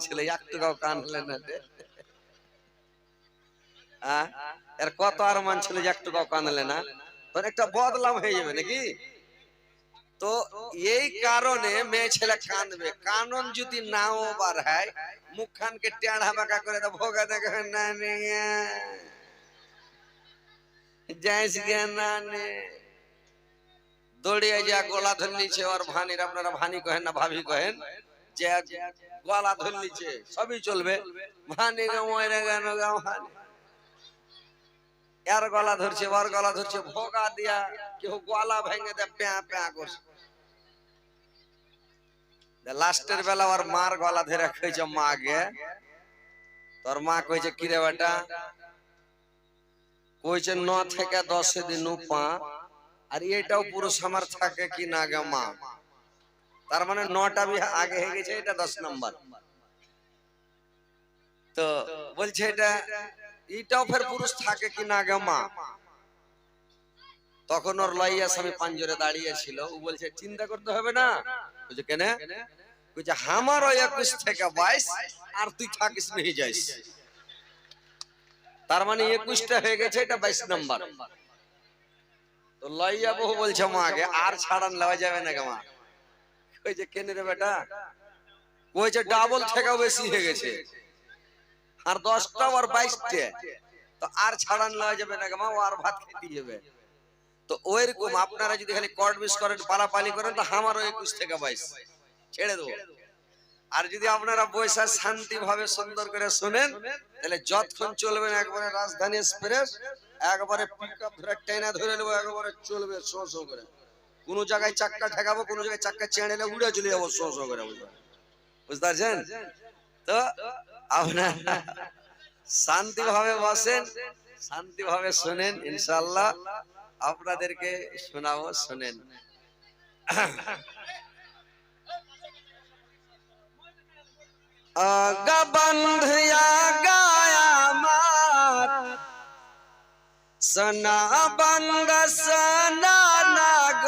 ছিল একটু কানলে না রে। এর কত আর মান ছিল যে একটু কানলে না, তোর একটা বদলাম হয়ে যাবে নাকি। তো এই কারণে মেয়ে ছেলে কাঁদবে, কানন যদি নাও বার হয় মুখখানকে টেढ़ा বাঁকা করে দাও, ভোগা দেখে না যাইস গে না নে দৌড়িয়ে যা গলা ধরে নিচ্ছে। আর ভানির, আপনারা ভানি কহেন না ভাবি কহেন, যে গলা ধরে নিচ্ছে সবই চলবে। ভানি মরে গেল ভানি, এর গলা ধরছে ওর গলা ধরছে, ভোগা দিয়া কেউ গলা ভেঙে দেয়, প্যা প্যা করছে। লাস্টের বেলা ওর মার গলা ধরে খেয়েছে মাকে। তোর মা কইছে কিরে বেটা, কইছে 9 থেকে 10 দিন পা, আর এটাও পুরুষ আমার থাকে কি না গে মা। তার মানে 9টা বিয়ে আগে হয়ে গেছে, এটা 10 নম্বর। তো বলছে এটাও ফের পুরুষ থাকে কি না গে মা। তখন ওর লইয়া স্বামী পাঞ্জরে দাঁড়িয়ে ছিল, ও বলছে চিন্তা করতে হবে না। বলছে কেন? বলছে আমারও 21 থেকে 22, আর তুই থাকিস নিয়ে যাইস। তার মানে 21টা হয়ে গেছে, এটা 22 নম্বর। তো লইয়া বহু বলছে মাকে আর ছাড়ান লওয়া যাবে না গে মা। কইছে কেন রে বেটা? কইছে ডাবল থেকেও বেশি হয়ে গেছে, আর 10টা আর 22টা, তো আর ছাড়ান লওয়া যাবে না গে মা, ও আর ভাত খেতে যাবে। তো ওইরকম আপনারা যদি খালি কর্ট মিস করেন, পালাপালি করেন, তো আমারও 21 থেকে 22 ছেড়ে দেবো। আর যদি আপনারা বৈশা শান্তি ভাবে সুন্দর করে শুনেন, তাহলে যতক্ষণ চলবেন একবারে রাজধানী এক্সপ্রেস, একবারে পিকআপ ধরে টেনা ধরে নেবো, একবারে চলবে শো শো করে। কোন জায়গায় চাক্কা ঠেকাবো, কোন জায়গায় চাক্কা চেঁড়েলে উড়ে চলে যাবো শো শো করে, বুঝতে পারছেন? তো আপনারা শান্তি ভাবে বসেন, শান্তি ভাবে শুনেন, ইনশাআল্লাহ আপনাদেরকে শোনাবো, শুনেন। আগা বন্ধিয়া গায়া মার সনা বঙ্গ সনা নাগ,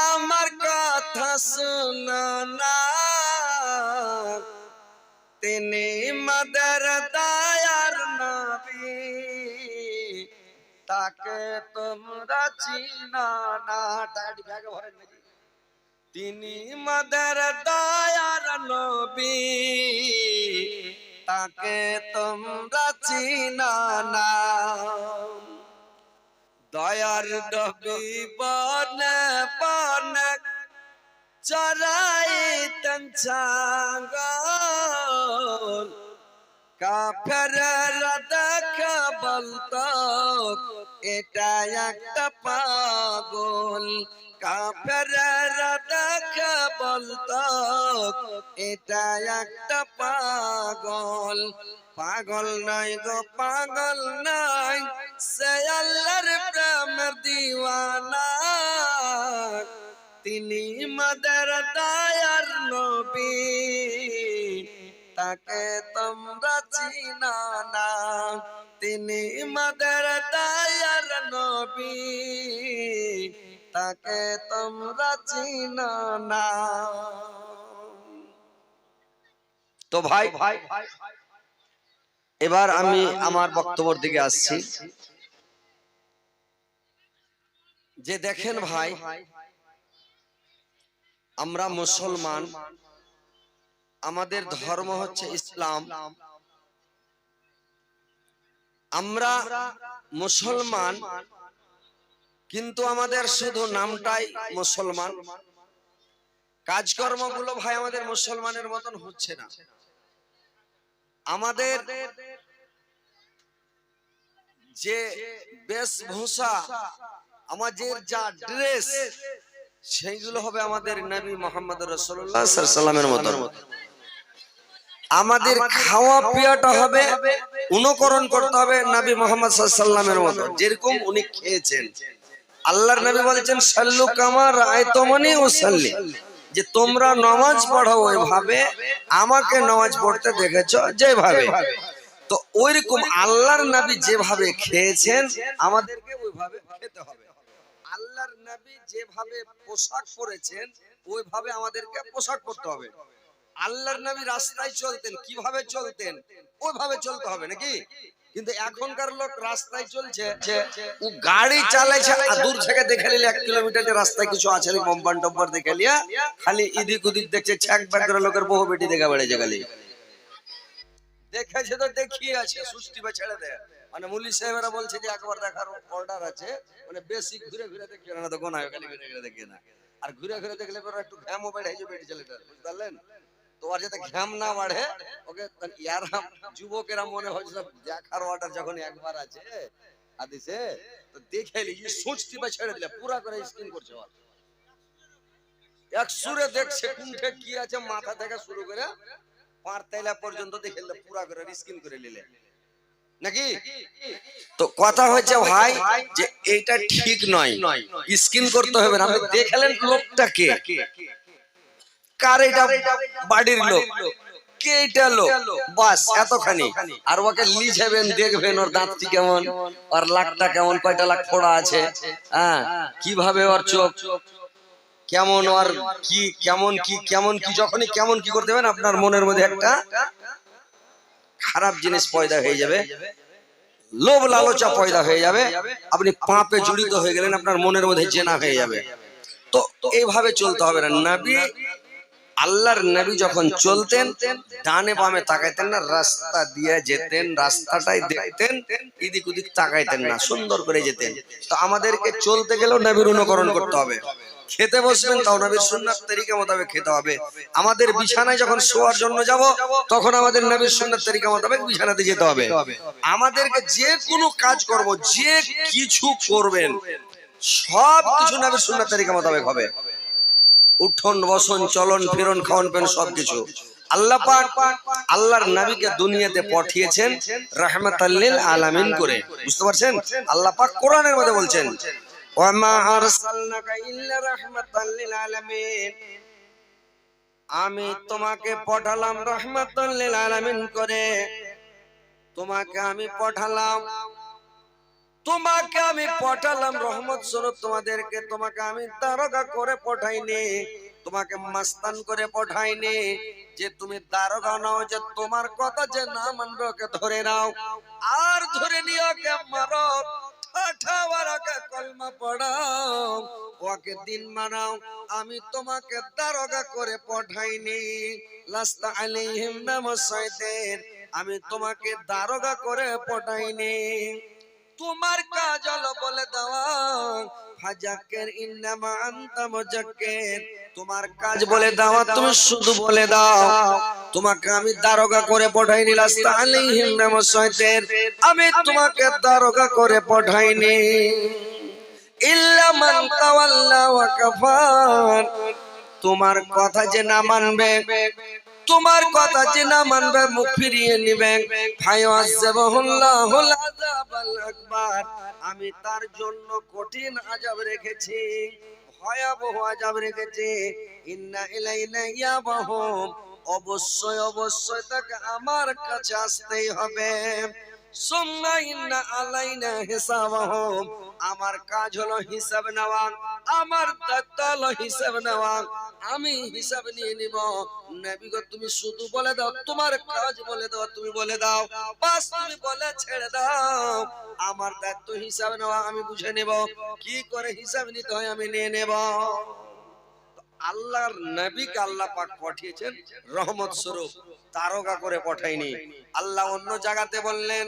আমার কথা শুনো না। তিনি মদর দয়ার নবী, তাকে তোমরা চিনো না। তিনি মদর দয়ার নবী, তাকে তোমরা চিনো না। দয়ার নবী বনে বনে চরাইতেন ছাগল, কাফেররা দেখে বলতো এটা একটা পাগল। কাফেররা দেখে বলতো এটা একটা পাগল। পাগল নাই গো পাগল নাই, সে আল্লাহর প্রেমের দিওয়ানা। তিনি মদর দয়ার নবী, তাকে তোমরা চিনো না। তিনি মদর দয়ার নবী, তাকে তোমরা চিনো না। তো ভাই, এবার আমি আমার বক্তব্যের দিকে আসছি। যে দেখেন ভাই, আমরা মুসলমান, আমাদের ধর্ম হচ্ছে ইসলাম। আমরা মুসলমান, কিন্তু আমাদের শুধু নামটাই মুসলমান। কাজকর্মগুলো ভাই আমাদের মুসলমানের মতন হচ্ছে না। আমাদের যে বেশভূষা, আমাদের যা ড্রেস, সেইগুলো হবে আমাদের নবী মুহাম্মদ রাসূলুল্লাহ সাল্লাল্লাহু আলাইহি ওয়াসাল্লামের মতন। আমাদের খাওয়া পিয়াটা হবে, অনুকরণ করতে হবে নবী মুহাম্মদ সাল্লাল্লাহু আলাইহি ওয়াসাল্লামের মতন, যেরকম উনি খেয়েছেন। আল্লাহর নবী বলেছেন সাল্লু কামা রাআইতুমুনি উসাল্লি, যে তোমরা নামাজ পড়ো ওইভাবে আমাকে নামাজ পড়তে দেখেছো যেভাবে। তো ওইরকম আল্লাহর নবী যেভাবে খেয়েছেন, আমাদেরকে ওইভাবে খেতে হবে। আল্লাহর নবী যেভাবে পোশাক পরেছেন, ওইভাবে আমাদেরকে পোশাক পরতে হবে। আল্লাহর নবী রাস্তায় চলতেন, কিভাবে চলতেন ওইভাবে চলতে হবে নাকি? কিন্তু এখনকার লোক রাস্তায় চলছে, ও গাড়ি চালাইছে আর দূর থেকে দেখে নিলে 1 কিলোমিটার যে রাস্তায় কিছু আছে কম্পান টম্পার দেখে লিয়া খালি এদিক ওদিক দেখছে, ছ্যাক ব্যাক করে লোকের বহু বেটি দেখা বেড়েছে, খালি দেখেছে তো দেখিয়ে আছে, সুষ্টি বা ছেড়ে দেয়। মানে মুলি সাহেবেরা বলছে যে একবার দেখার অর্ডার আছে, মানে বেশি ঘুরে ঘুরে দেখবে না, তো গোনা খালি ঘুরে ঘুরে দেখে না। আর ঘুরে ঘুরে দেখলে পরে একটু ঘ্যামও বেড়ে যায় বেটি ছেলেটার, বুঝতে পারলেন? তো আর যাতে ঘ্যাম না বাড়ে ওকে ইয়ারা যুবকেরা মনে হচ্ছে দেখার অর্ডার যখন একবার আছে হাদিসে, তো দেখে নিয়ে সুষ্টি বা ছেড়ে দিলে পুরা করে স্ক্রিন করছে, এক সুরে দেখছে কোনটা কি আছে, মাথা থেকে শুরু করে পারতাইলা পর্যন্ত দেখে পুরা করে স্ক্রিন করে নিলে নাকি? তো কথা হচ্ছে ভাই যে এটা ঠিক নয়, স্ক্রিন করতে হবে না। আপনি দেখলেন লোকটাকে, কার এটা বাড়ির লোক, কে এটা লোক, বাস এতখানি। আর ওকে লিঝাবেন, দেখবেন ওর দাঁতটি কেমন, ওর লাখটা কেমন, কয়টা লাখ ফোড়া আছে, হ্যাঁ কিভাবে ওর চোখ কেমন, আর কি কেমন কি কেমন কি, যখনই কেমন কি করতে দেবেন আপনার মনের মধ্যে একটা খারাপ জিনিস পয়দা হয়ে যাবে, লোভ লালচা পয়দা হয়ে যাবে, আপনি পাপে জড়িত হয়ে গেলেন, আপনার মনের মধ্যে জেনা হয়ে যাবে। তো এইভাবে চলতে হবে না। নবী, আল্লাহর নবী যখন চলতেন ডানে বামে তাকাইতেন না, রাস্তা দিয়ে যেতেন, রাস্তাটাই দেখতেন, এদিক ওদিক তাকাইতেন না, সুন্দর করে যেতেন। তো আমাদেরকে চলতে গেলেও নবীর অনুকরণ করতে হবে। খেতে বসবেন তাও নবীর সুন্নাত তরিকা মোতাবেক খেতে হবে। আমাদের বিছানায় যখন শোয়ার জন্য যাব তখন আমাদের নবীর সুন্নাত তরিকা মোতাবেক বিছানাতে যেতে হবে। আমাদেরকে যে কোনো কাজ করব, যে কিছু করবেন সব কিছু নবীর সুন্নাত তরিকা মোতাবেক হবে। উঠন বসন চলন ফিরন খাওয়ান পেন সবকিছু। আল্লাহ পাক আল্লাহর নবীকে দুনিয়াতে পাঠিয়েছেন রাহমাতাল লিল আলামিন করে, বুঝতে পারছেন? আল্লাহ পাক কোরআনের মধ্যে বলছেন ওয়া মা আরসালনাকা ইল্লা রাহমাতাল লিল আলামিন, আমি তোমাকে পাঠালাম রাহমাতাল লিল আলামিন করে, তোমাকে আমি পাঠালাম, তোমাকে আমি পাঠালাম রহমত স্বরূপ তোমাদেরকে, তোমাকে আমি দারোগা করে পাঠাইনি, তোমাকে মাস্তান করে পাঠাইনি যে তুমি দারোগা নাও, যে তোমার কথা যে না মানবে ওকে ধরে নাও, আর ধরে নিয়ে ওকে মারো, ঠাঠাওয়ারাকে কলমা পড়াও, ওকে দিন মানাও। আমি তোমাকে দারোগা করে পাঠাইনি, লাস্তা আলাইহিম বিমুসাইতির, আমি তোমাকে দারোগা করে পাঠাইনি। তোমার কাজ হলো বলে দেওয়া, ফাজাক্কির ইন্নামা আনতা মুজাক্কির, তোমার কাজ বলে দেওয়া, তুমি শুধু বলে দাও। তোমাকে আমি দারোগা করে পাঠাইনি, লাস্তা আলাইহিম বিমুসাইতির, আমি তোমাকে দারোগা করে পাঠাইনি। ইল্লা মান তাওয়াল্লা ওয়া কাফার, তোমার কথা যে না মানবে, তোমার কথা যে না মানবে, মুখ ফিরিয়ে নিবে, ফায়ুআযযিবুহুল্লাহুল আযাবাল আকবার, আমি তার জন্য কঠিন আযাব রেখেছি, ভয়াবহ আযাব রেখেছি। ইন্না ইলাইনা ইয়াবাহুম, অবশ্যই অবশ্যই তাকে আমার কাছে আসতেই হবে। সুম্মা ইন্না আলাইনা হিসাবাহুম, আমার কাজ হলো হিসাব নেওয়া, আমার দায়িত্ব হলো হিসাব নেওয়া, আমি হিসাব নিয়ে নিব। নবী গো তুমি শুধু বলে দাও, তোমার কাজ বলে দাও, তুমি বলে দাও, বাস তুমি বলে ছেড়ে দাও, আমার দায়িত্ব হিসাব নেওয়া, আমি বুঝে নেব কি করে হিসাব নিতে হয়, আমি নিয়ে নেব। আল্লাহর নবীকে আল্লাহ পাক পাঠিয়েছেন রহমত স্বরূপ, দারোগা করে পাঠাইনি। আল্লাহ অন্য জায়গাতে বললেন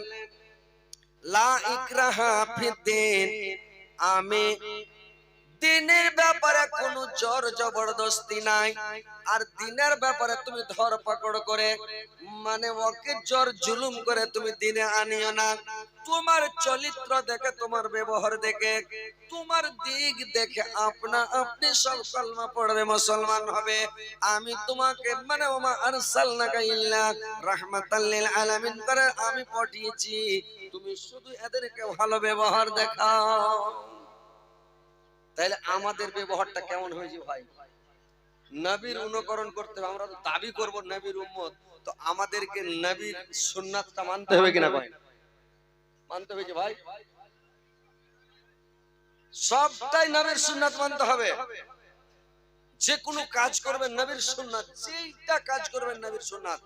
লা ইকরাহা ফিদ্দিন, আমি দিনের ব্যাপারে কোনো জোর জবরদস্তি নাই, আর দিনের ব্যাপারে তুমি ধরপাকড় করে, মানে ওকে জোর জুলুম করে তুমি দিনে আনিও না। তোমার চরিত্র দেখে, তোমার ব্যবহার দেখে, তোমার দিক দেখে আপনা আপনি সব কলমা পড়বে, মুসলমান হবে। আমি তোমাকে মানে ওমা আরসালনাকা ইল্লা রাহমাতাল লিল আলামিন করে আমি পাঠিয়েছি, তুমি শুধু এদেরকে ভালো ব্যবহার দেখাও। তাহলে আমাদের ব্যবহারটা কেমন হয়েছে ভাই? নবীর অনুকরণ করতে হবে। আমরা তো দাবি করব নবীর উম্মত, তো আমাদেরকে নবীর সুন্নাতটা মানতে হবে কিনা ভাই? মানতে হবে যে ভাই সবটাই নবীর সুন্নাত মানতে হবে। যে কোনো কাজ করবেন নবীর সুন্নাত, যেইটা কাজ করবেন নবীর সুন্নাত।